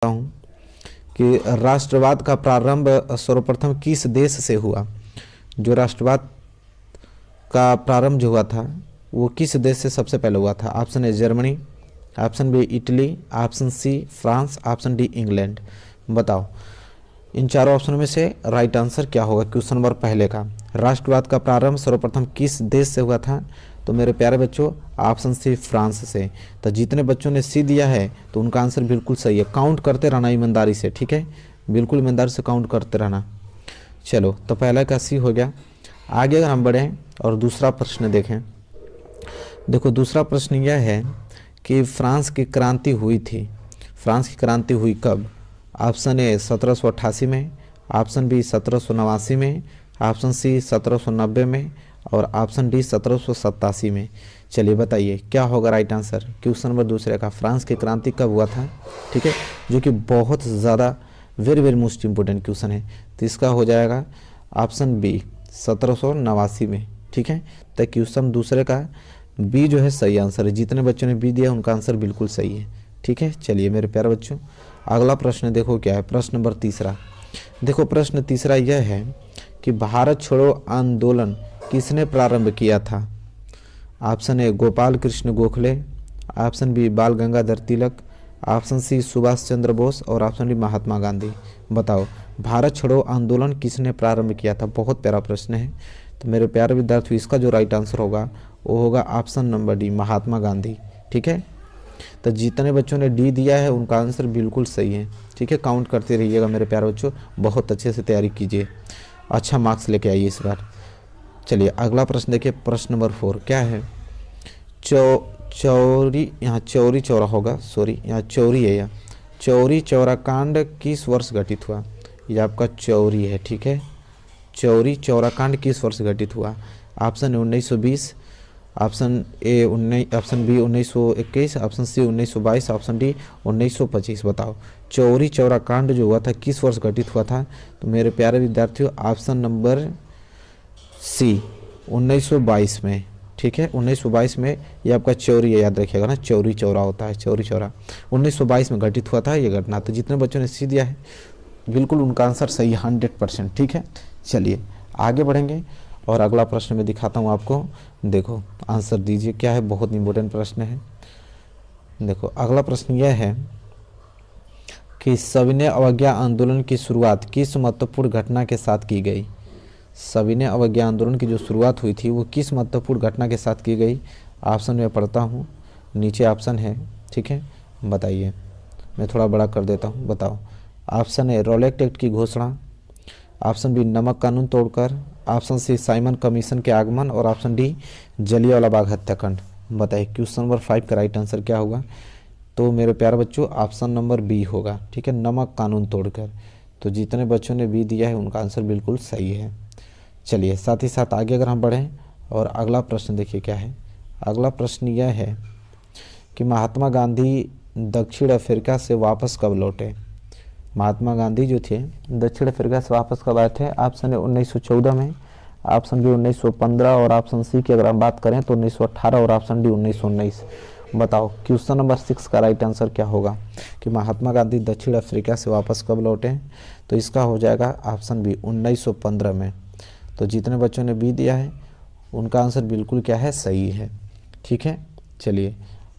हूँ कि राष्ट्रवाद का प्रारंभ सर्वप्रथम किस देश से हुआ। जो राष्ट्रवाद का प्रारंभ जो हुआ था वो किस देश से सबसे पहले हुआ था। Option A Germany, option B Italy, option C France, option D England. बताओ इन चारों ऑप्शन में से राइट आंसर क्या होगा। क्वेश्चन नंबर पहले का राष्ट्रवाद का प्रारंभ सर्वप्रथम किस देश से हुआ था, तो मेरे प्यारे बच्चों ऑप्शन सी फ्रांस से। तो जितने बच्चों ने सी दिया है तो उनका आंसर बिल्कुल सही है। काउंट करते रहना ईमानदारी से, ठीक है, बिल्कुल ईमानदारी से काउंट करते रहना। चलो तो पहला का सी हो गया। आगे अगर हम बढ़ें और दूसरा प्रश्न देखें, देखो दूसरा प्रश्न यह है कि फ्रांस की क्रांति हुई थी, फ्रांस की क्रांति हुई कब। ऑप्शन ए 1788 में, ऑप्शन बी 1789 में, ऑप्शन सी 1790 में और ऑप्शन डी 1787 में। चलिए बताइए क्या होगा राइट आंसर। क्वेश्चन नंबर दूसरे का फ्रांस की क्रांति कब हुआ था, ठीक है, जो कि बहुत ज़्यादा very very most important question है। तो इसका हो जाएगा ऑप्शन बी 1789 में, ठीक है। तो क्वेश्चन दूसरे का बी जो है सही आंसर है। जितने बच्चों ने बी दिया उनका आंसर बिल्कुल सही है, ठीक है। चलिए मेरे प्यारे बच्चों अगला प्रश्न देखो क्या है। प्रश्न नंबर तीसरा, देखो प्रश्न तीसरा यह है कि भारत छोड़ो आंदोलन किसने प्रारंभ किया था। Option A Gopal Krishna Gokhale, option B Bal Gangadhar Tilak, option C Subhash Chandra Bose और ऑप्शन डी महात्मा गांधी। बताओ भारत छोड़ो आंदोलन किसने प्रारंभ किया था। बहुत प्यारा प्रश्न है। तो मेरे प्यारे विद्यार्थियों इसका जो राइट आंसर होगा वो होगा option number D Mahatma Gandhi, ठीक है। तो जितने बच्चों ने डी दिया है उनका आंसर बिल्कुल सही है, ठीक है। काउंट करते रहिएगा मेरे प्यारे बच्चों, बहुत अच्छे से तैयारी कीजिए, अच्छा मार्क्स लेके आइए इस बार। चलिए अगला प्रश्न देखिए। प्रश्न नंबर 4 क्या है। चौरी, यहाँ चौरी चौरा होगा, सॉरी यहाँ चौरी है, यहाँ चौरी चौरा कांड किस वर्ष घटित हुआ। ये आपका चौरी है, ठीक है। चौरी चौरा कांड किस वर्ष घटित हुआ। Option 1920, option A 19, option B 1921, option C 1922, option D 1925। बताओ चौरी चौरा कांड जो हुआ था किस वर्ष घटित हुआ था। तो मेरे प्यारे विद्यार्थियों ऑप्शन नंबर सी 1922 में, ठीक है। 1922 में ये आपका चौरी है, याद रखिएगा ना, चौरी चौरा होता है, चौरी चौरा 1922 में घटित हुआ था ये घटना। तो जितने बच्चों ने सी दिया है बिल्कुल उनका आंसर सही है 100%, ठीक है। चलिए आगे बढ़ेंगे और अगला प्रश्न मैं दिखाता हूँ आपको। देखो आंसर दीजिए क्या है, बहुत इंपॉर्टेंट प्रश्न है। देखो अगला प्रश्न यह है कि सविनय अवज्ञा आंदोलन की शुरुआत किस महत्वपूर्ण घटना के साथ की गई। सविनय अवज्ञा आंदोलन की जो शुरुआत हुई थी वो किस महत्वपूर्ण घटना के साथ की गई। ऑप्शन में पढ़ता हूँ, नीचे ऑप्शन है, ठीक है, बताइए। मैं थोड़ा बड़ा कर देता हूँ, बताओ। ऑप्शन ए रॉलेट एक्ट की घोषणा, ऑप्शन बी नमक कानून तोड़कर, ऑप्शन सी साइमन कमीशन के आगमन और ऑप्शन डी जलियांवाला बाग हत्याकांड। बताइए क्वेश्चन नंबर 5 का राइट आंसर क्या होगा। तो मेरे प्यारे बच्चों ऑप्शन नंबर बी होगा, ठीक है, नमक कानून तोड़कर। तो जितने बच्चों ने बी दिया है उनका आंसर बिल्कुल सही है। चलिए साथ ही साथ आगे अगर हम बढ़ें और अगला प्रश्न देखिए क्या है। अगला प्रश्न यह है कि महात्मा गांधी दक्षिण अफ्रीका से वापस कब लौटे। महात्मा गांधी जो थे दक्षिण अफ्रीका से वापस कब आए थे। ऑप्शन है 1914 में, ऑप्शन बी 1915 और ऑप्शन सी की अगर हम बात करें तो 1918 और ऑप्शन डी 1919। बताओ क्वेश्चन नंबर 6 का राइट आंसर क्या होगा कि महात्मा गांधी दक्षिण अफ्रीका से वापस कब लौटे। तो इसका हो जाएगा ऑप्शन बी 1915 में। तो जितने बच्चों ने बी दिया है उनका आंसर बिल्कुल क्या है, सही है, ठीक है। चलिए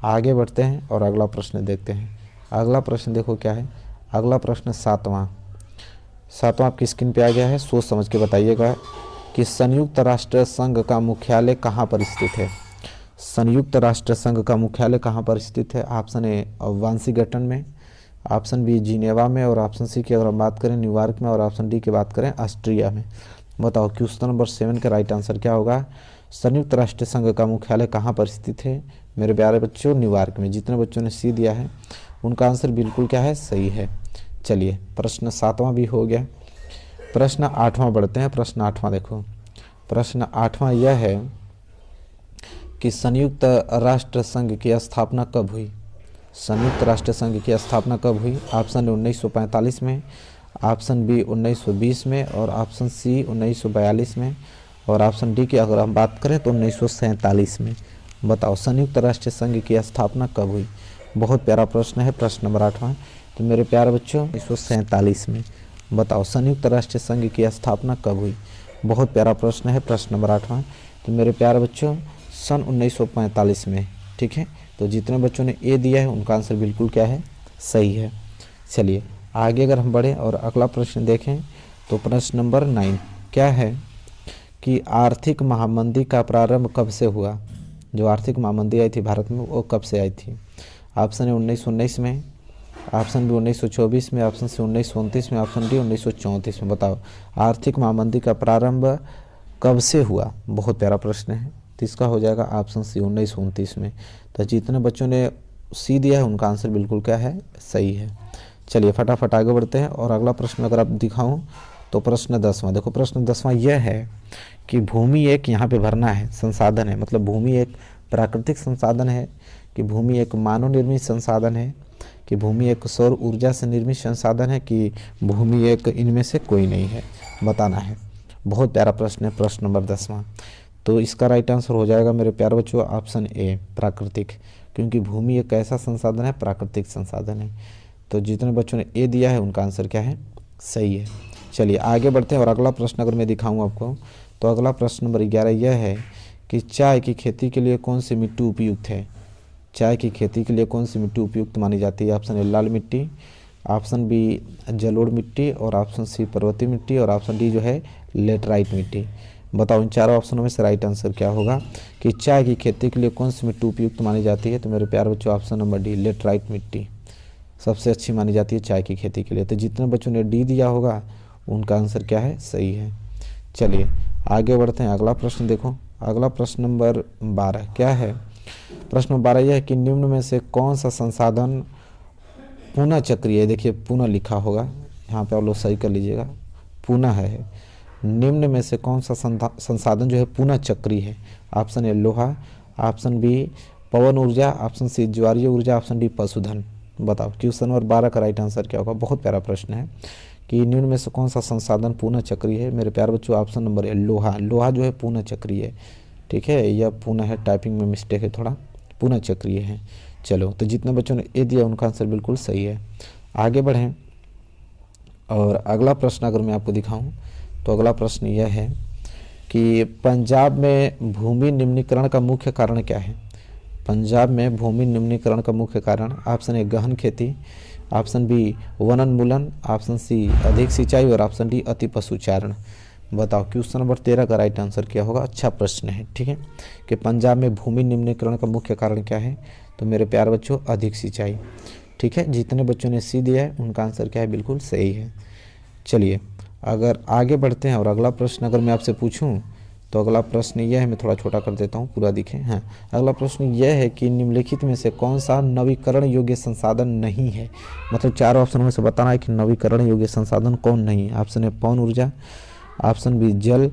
आगे बढ़ते हैं और अगला प्रश्न देखते हैं। अगला प्रश्न देखो क्या है। अगला प्रश्न सातवां आपकी स्क्रीन पे आ गया है, सोच समझ के बताइएगा कि संयुक्त राष्ट्र संघ का मुख्यालय कहाँ पर स्थित है। संयुक्त राष्ट्र संघ का मुख्यालय कहाँ पर स्थित है। ऑप्शन ए वाशिंगटन में, ऑप्शन बी जिनेवा में और ऑप्शन सी की अगर हम बात करें न्यूयॉर्क में और ऑप्शन डी की बात करें ऑस्ट्रिया में। बताओ क्वेश्चन नंबर 7 का राइट आंसर क्या होगा। संयुक्त राष्ट्र संघ का मुख्यालय कहाँ पर स्थित है। मेरे प्यारे बच्चों न्यूयॉर्क में। जितने बच्चों ने सी दिया है उनका आंसर बिल्कुल क्या है, सही है। चलिए प्रश्न 7वां भी हो गया। प्रश्न 8वां बढ़ते हैं। प्रश्न 8वां देखो। प्रश्न 8वां यह है कि संयुक्त राष्ट्र संघ की स्थापना कब हुई। संयुक्त राष्ट्र संघ की स्थापना कब हुई। ऑप्शन 1945 में, ऑप्शन बी 1920 में और ऑप्शन सी 1942 में और ऑप्शन डी की अगर हम बात करें तो 1947 में। बताओ संयुक्त राष्ट्र संघ की स्थापना कब हुई। बहुत प्यारा प्रश्न है, प्रश्न नंबर 8वां। तो मेरे प्यारे बच्चों 1947 में बताओ संयुक्त राष्ट्र संघ की स्थापना कब हुई। बहुत प्यारा प्रश्न है, प्रश्न नंबर 8वां। तो मेरे प्यारे बच्चों सन 1945 में, ठीक है। तो जितने बच्चों ने ए दिया है उनका आंसर बिल्कुल क्या है, सही है। चलिए आगे अगर हम बढ़ें और अगला प्रश्न देखें तो प्रश्न नंबर 9 क्या है कि आर्थिक महामंदी का प्रारंभ कब से हुआ। जो आर्थिक महामंदी आई थी भारत में वो कब से आई थी। ऑप्शन है 1919 में, ऑप्शन बी 1924 में, ऑप्शन सी 1929 में, ऑप्शन डी 1934 में। बताओ आर्थिक महामंदी का प्रारंभ कब से हुआ। बहुत प्यारा प्रश्न है। तो इसका हो जाएगा ऑप्शन सी 1929 में। तो जितने बच्चों ने सी दिया है उनका आंसर बिल्कुल क्या है, सही है। चलिए फटाफट आगे बढ़ते हैं और अगला प्रश्न अगर आप दिखाऊं तो प्रश्न 10वां। देखो प्रश्न 10वां यह है कि भूमि एक यहाँ पे भरना है संसाधन है, मतलब भूमि एक प्राकृतिक संसाधन है कि भूमि एक मानव निर्मित संसाधन है कि भूमि एक सौर ऊर्जा से निर्मित संसाधन है कि भूमि एक इनमें से कोई नहीं है, बताना है। बहुत प्यारा प्रश्न है, प्रश्न नंबर 10वां। तो इसका राइट आंसर हो जाएगा मेरे प्यारे बच्चों ऑप्शन ए प्राकृतिक, क्योंकि भूमि एक ऐसा संसाधन है, प्राकृतिक संसाधन है। तो जितने बच्चों ने ए दिया है उनका आंसर क्या है, सही है। चलिए आगे बढ़ते हैं और अगला प्रश्न अगर मैं दिखाऊं आपको तो अगला प्रश्न नंबर 11 यह है कि चाय की खेती के लिए कौन सी मिट्टी उपयुक्त है। चाय की खेती के लिए कौन सी मिट्टी उपयुक्त मानी जाती है। ऑप्शन ए लाल मिट्टी, ऑप्शन बी जलोढ़ मिट्टी और ऑप्शन सी पर्वतीय मिट्टी और ऑप्शन डी जो है लेटराइट मिट्टी। बताओ इन चारों ऑप्शनों में से राइट आंसर क्या होगा कि चाय की खेती के लिए कौन सी मिट्टी उपयुक्त मानी जाती है। तो मेरे प्यारे बच्चों ऑप्शन नंबर डी लेटराइट मिट्टी सबसे अच्छी मानी जाती है चाय की खेती के लिए। तो जितने बच्चों ने डी दिया होगा उनका आंसर क्या है, सही है। चलिए आगे बढ़ते हैं। अगला प्रश्न देखो, अगला प्रश्न नंबर 12 क्या है। प्रश्न नंबर 12 यह है कि निम्न में से कौन सा संसाधन पुनः चक्रीय है। देखिए पुनः लिखा होगा यहाँ पे, आप लोग सही कर लीजिएगा, पुनः है। निम्न में से कौन सा संसाधन जो है पुनः चक्रीय है। ऑप्शन ए लोहा, ऑप्शन बी पवन ऊर्जा, ऑप्शन सी ज्वारीय ऊर्जा, ऑप्शन डी पशुधन। बताओ क्वेश्चन नंबर 12 का राइट आंसर क्या होगा। बहुत प्यारा प्रश्न है कि निम्न में से कौन सा संसाधन पुनः चक्रीय है। मेरे प्यारे बच्चों ऑप्शन नंबर ए लोहा। लोहा जो है पुनः चक्रीय है, ठीक है। यह पुनः है, टाइपिंग में मिस्टेक है थोड़ा, पुनः चक्रीय है। चलो तो जितने बच्चों ने ए दिया उनका आंसर बिल्कुल सही है। आगे बढ़ें और अगला प्रश्न अगर मैं आपको दिखाऊं तो अगला प्रश्न यह है कि पंजाब में भूमि निम्नीकरण का मुख्य कारण क्या है। पंजाब में भूमि निम्नीकरण का मुख्य कारण ऑप्शन ए गहन खेती, ऑप्शन बी वनोन्मूलन, ऑप्शन सी अधिक सिंचाई और ऑप्शन डी अति पशुचारण। बताओ क्वेश्चन नंबर 13 का राइट आंसर क्या होगा। अच्छा प्रश्न है, ठीक है, कि पंजाब में भूमि निम्नीकरण का मुख्य कारण क्या है। तो मेरे प्यारे बच्चों अधिक सिंचाई, ठीक है। जितने बच्चों ने सी दिया है उनका आंसर क्या है, बिल्कुल सही है। चलिए अगर आगे बढ़ते हैं और अगला प्रश्न अगर मैं आपसे पूछूं तो अगला प्रश्न यह है, मैं थोड़ा छोटा कर देता हूँ पूरा दिखे। हाँ अगला प्रश्न यह है कि निम्नलिखित में से कौन सा नवीकरण योग्य संसाधन नहीं है। मतलब चार ऑप्शन में से बताना है कि नवीकरण योग्य संसाधन कौन नहीं है। ऑप्शन ए पवन ऊर्जा, ऑप्शन बी जल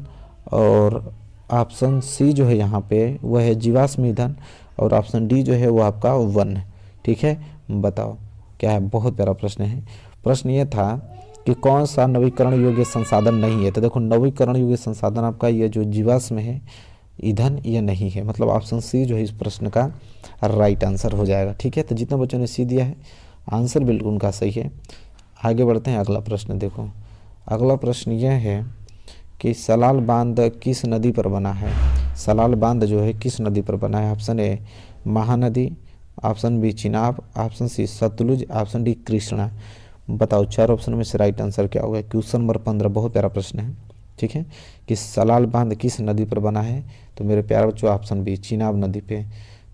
और ऑप्शन सी जो है यहाँ पे वह है जीवाश्म ईंधन और ऑप्शन डी जो है वो आपका वन, ठीक है। बताओ क्या है। बहुत प्यारा प्रश्न है। प्रश्न ये था कि कौन सा नवीकरण योग्य संसाधन नहीं है। तो देखो नवीकरण योग्य संसाधन आपका ये जो जीवाश्म है ईंधन ये नहीं है, मतलब ऑप्शन सी जो है इस प्रश्न का राइट आंसर हो जाएगा, ठीक है। तो जितने बच्चों ने सी दिया है आंसर बिल्कुल उनका सही है। आगे बढ़ते हैं। अगला प्रश्न देखो, अगला प्रश्न यह है कि सलाल बांध किस नदी पर बना है। सलाल बांध जो है किस नदी पर बना है। Option A Mahanadi, option B Chenab, option C Sutlej, option D Krishna. बताओ चार ऑप्शन में से राइट आंसर क्या होगा। क्वेश्चन नंबर 15 बहुत प्यारा प्रश्न है, ठीक है, कि सलाल बांध किस नदी पर बना है। तो मेरे प्यारे बच्चों ऑप्शन बी चिनाब नदी पे।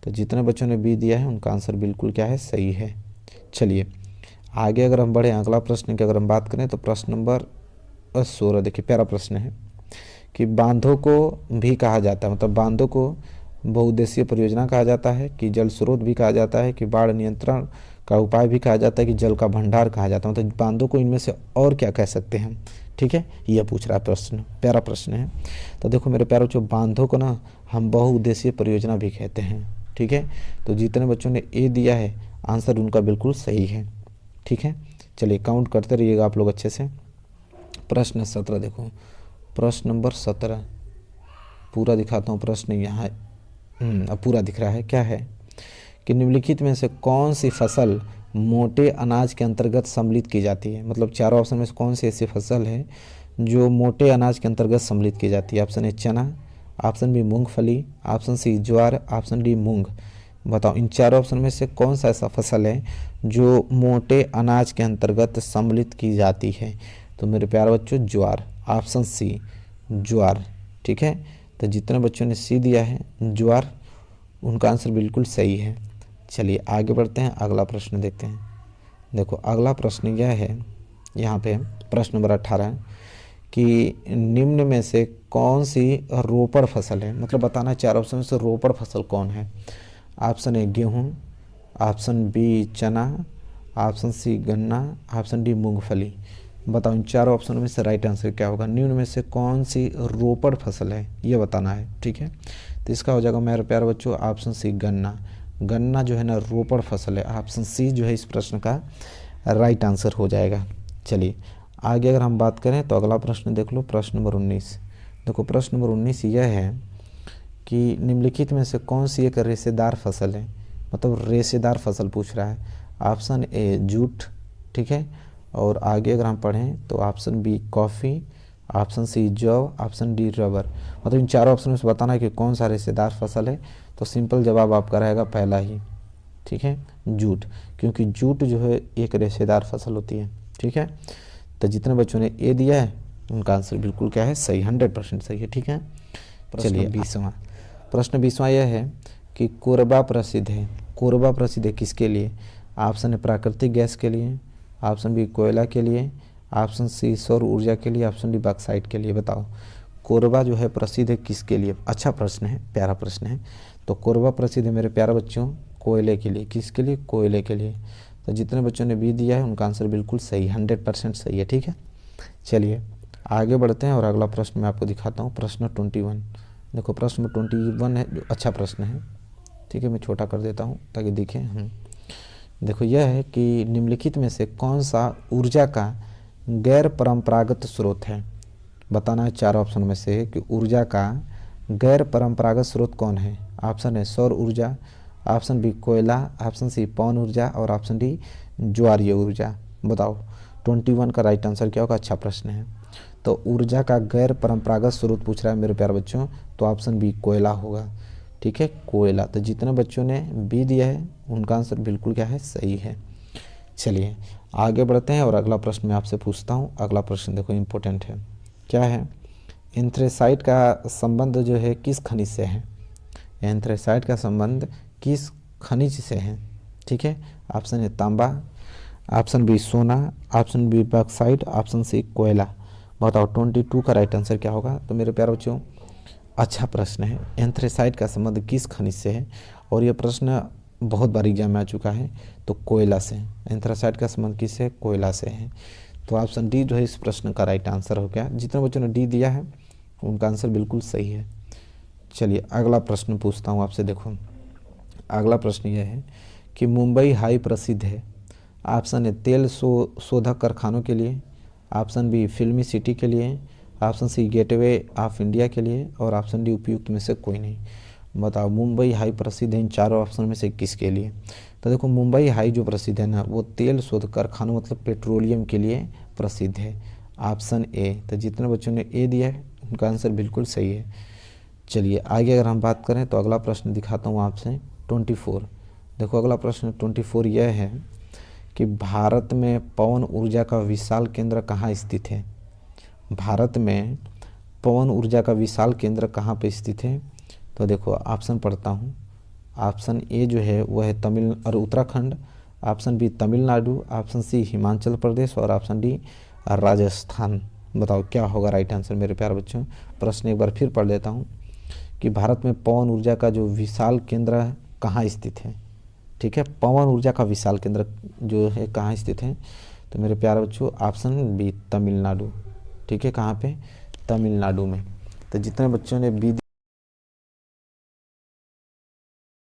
तो जितने बच्चों ने बी दिया है उनका आंसर बिल्कुल क्या है, सही है। चलिए आगे अगर हम बढ़े अगला प्रश्न की अगर हम बात करें तो प्रश्न नंबर 16 देखिए प्यारा प्रश्न है कि बांधों को भी कहा जाता है, मतलब बांधों को बहुउद्देशीय परियोजना कहा जाता है कि जल स्रोत भी कहा जाता है कि बाढ़ नियंत्रण का उपाय भी कहा जाता है कि जल का भंडार कहा जाता है। मतलब बांधों को इनमें से और क्या कह सकते हैं हम, ठीक है, यह पूछ रहा है प्रश्न, प्यारा प्रश्न है। तो देखो मेरे प्यारे बच्चों बांधों को ना हम बहुउद्देशीय परियोजना भी कहते हैं, ठीक है। तो जितने बच्चों ने ए दिया है आंसर उनका बिल्कुल सही है, ठीक है। चलिए काउंट करते रहिएगा आप लोग अच्छे से। प्रश्न 17 देखो, प्रश्न नंबर 17 पूरा दिखाता हूँ प्रश्न यहाँ अब पूरा दिख रहा है। क्या है कि निम्नलिखित में से कौन सी फसल मोटे अनाज के अंतर्गत सम्मिलित की जाती है। मतलब चारों ऑप्शन में से कौन सी ऐसी फसल है जो मोटे अनाज के अंतर्गत सम्मिलित की जाती है। ऑप्शन ए चना, ऑप्शन बी मूंगफली, ऑप्शन सी ज्वार, ऑप्शन डी मूंग। बताओ इन चारों ऑप्शन में से कौन सा ऐसा फसल है जो मोटे अनाज के अंतर्गत सम्मिलित की जाती है। तो मेरे प्यारे बच्चों ज्वार, ऑप्शन सी ज्वार। ठीक है, तो जितने बच्चों ने सी दिया है ज्वार, उनका आंसर बिल्कुल सही है। चलिए आगे बढ़ते हैं, अगला प्रश्न देखते हैं। देखो अगला प्रश्न यह है, यहाँ पे प्रश्न नंबर 18 कि निम्न में से कौन सी रोपड़ फसल है। मतलब बताना है चार ऑप्शन में से रोपड़ फसल कौन है। ऑप्शन ए गेहूँ, ऑप्शन बी चना, ऑप्शन सी गन्ना, ऑप्शन डी मूंगफली। बताओ इन चारों ऑप्शन में से राइट आंसर क्या होगा। निम्न में से कौन सी रोपड़ फसल है ये बताना है। ठीक है, तो इसका हो जाएगा मेरे प्यारे बच्चों ऑप्शन सी गन्ना। गन्ना जो है ना रोपड़ फसल है। ऑप्शन सी जो है इस प्रश्न का राइट आंसर हो जाएगा। चलिए आगे अगर हम बात करें तो अगला प्रश्न देख लो, प्रश्न नंबर 19। देखो प्रश्न नंबर 19 यह है कि निम्नलिखित में से कौन सी एक रेशेदार फसल है। मतलब रेशेदार फसल पूछ रहा है। ऑप्शन ए जूट, ठीक है, और आगे अगर हम पढ़ें तो option B coffee, option C जौ, ऑप्शन डी रबर। मतलब इन चारों ऑप्शन में से बताना है कि कौन सा रेशेदार फसल है। तो सिंपल जवाब आपका रहेगा पहला ही, ठीक है, जूट, क्योंकि जूट जो है एक रेशेदार फसल होती है। ठीक है, तो जितने बच्चों ने ए दिया है उनका आंसर बिल्कुल क्या है, सही, 100% सही है। ठीक है, चलिए 20वां प्रश्न 20वां यह है कि कोरबा प्रसिद्ध है। कोरबा प्रसिद्ध है किसके लिए। ऑप्शन ए प्राकृतिक गैस के लिए, ऑप्शन बी कोयला के लिए, ऑप्शन सी सौर ऊर्जा के लिए, ऑप्शन डी बॉक्साइट के लिए। बताओ कोरबा जो है प्रसिद्ध है किसके लिए। अच्छा प्रश्न है, प्यारा प्रश्न है। तो कोरबा प्रसिद्ध है मेरे प्यारे बच्चों कोयले के लिए। किसके लिए, कोयले के लिए। तो जितने बच्चों ने बी दिया है उनका आंसर बिल्कुल सही, 100% सही है। ठीक है, चलिए आगे बढ़ते हैं और अगला प्रश्न मैं आपको दिखाता हूँ, प्रश्न 21। देखो प्रश्न 21 है जो अच्छा प्रश्न है। ठीक है, मैं छोटा कर देता हूँ ताकि दिखे। देखो यह है कि निम्नलिखित में से कौन सा ऊर्जा का गैर परंपरागत स्रोत है। बताना है चार ऑप्शन में से कि ऊर्जा का गैर परंपरागत स्रोत कौन है। ऑप्शन है सौर ऊर्जा, ऑप्शन बी कोयला, ऑप्शन सी पवन ऊर्जा और ऑप्शन डी ज्वारीय ऊर्जा। बताओ 21 का राइट आंसर क्या होगा। अच्छा प्रश्न है। तो ऊर्जा का गैर परंपरागत स्रोत पूछ रहा है मेरे प्यारे बच्चों, तो ऑप्शन बी कोयला होगा। ठीक है, कोयला। तो जितने बच्चों ने बी दिया है उनका आंसर बिल्कुल क्या है, सही है। चलिए आगे बढ़ते हैं और अगला प्रश्न मैं आपसे पूछता हूँ। अगला प्रश्न देखो इम्पोर्टेंट है, क्या है, एंथ्रेसाइट का संबंध जो है किस खनिज से है। एंथ्रेसाइट का संबंध किस खनिज से है। ठीक है, ऑप्शन है तांबा, ऑप्शन बी सोना, option B bauxite, option C कोयला। बताओ 22 का राइट आंसर क्या होगा। तो मेरे प्यारे बच्चों अच्छा प्रश्न है, एंथ्रेसाइट का संबंध किस खनिज से है। और यह प्रश्न बहुत बार एग्जाम में आ चुका है। तो कोयला से, एंथ्रेसाइट का संबंध किससे, कोयला से है। तो ऑप्शन डी जो है इस प्रश्न का राइट आंसर हो गया। जितने बच्चों ने डी दिया है उनका आंसर बिल्कुल सही है। चलिए अगला प्रश्न पूछता हूँ आपसे। देखो अगला प्रश्न यह है कि मुंबई हाई प्रसिद्ध है। ऑप्शन है तेल शोधक कारखानों के लिए, ऑप्शन बी फिल्मी सिटी के लिए, option C gateway of India के लिए और ऑप्शन डी उपयुक्त में से कोई नहीं। बताओ मुंबई हाई प्रसिद्ध है इन चारों ऑप्शन में से किसके लिए। तो देखो मुंबई हाई जो प्रसिद्ध है ना वो तेल शोध कारखानों मतलब पेट्रोलियम के लिए प्रसिद्ध है। ऑप्शन ए। तो जितने बच्चों ने ए दिया है उनका आंसर बिल्कुल सही है। चलिए आगे अगर हम बात करें तो अगला प्रश्न दिखाता हूँ आपसे 24। देखो अगला प्रश्न 24 यह है कि भारत में पवन ऊर्जा का विशाल केंद्र कहाँ स्थित है। भारत में पवन ऊर्जा का विशाल केंद्र कहाँ पे स्थित है। तो देखो ऑप्शन पढ़ता हूँ। ऑप्शन ए जो है वह है तमिल और Uttarakhand, option B Tamil Nadu, option C Himachal Pradesh और ऑप्शन डी राजस्थान। बताओ क्या होगा राइट आंसर मेरे प्यारे बच्चों। प्रश्न एक बार फिर पढ़ देता हूँ कि भारत में पवन ऊर्जा का जो विशाल केंद्र कहाँ स्थित है। ठीक है, पवन ऊर्जा का विशाल केंद्र जो है कहाँ स्थित है। तो मेरे प्यारे बच्चों ऑप्शन बी तमिलनाडु। ठीक है, कहाँ पे, तमिलनाडु में। तो जितने बच्चों ने बी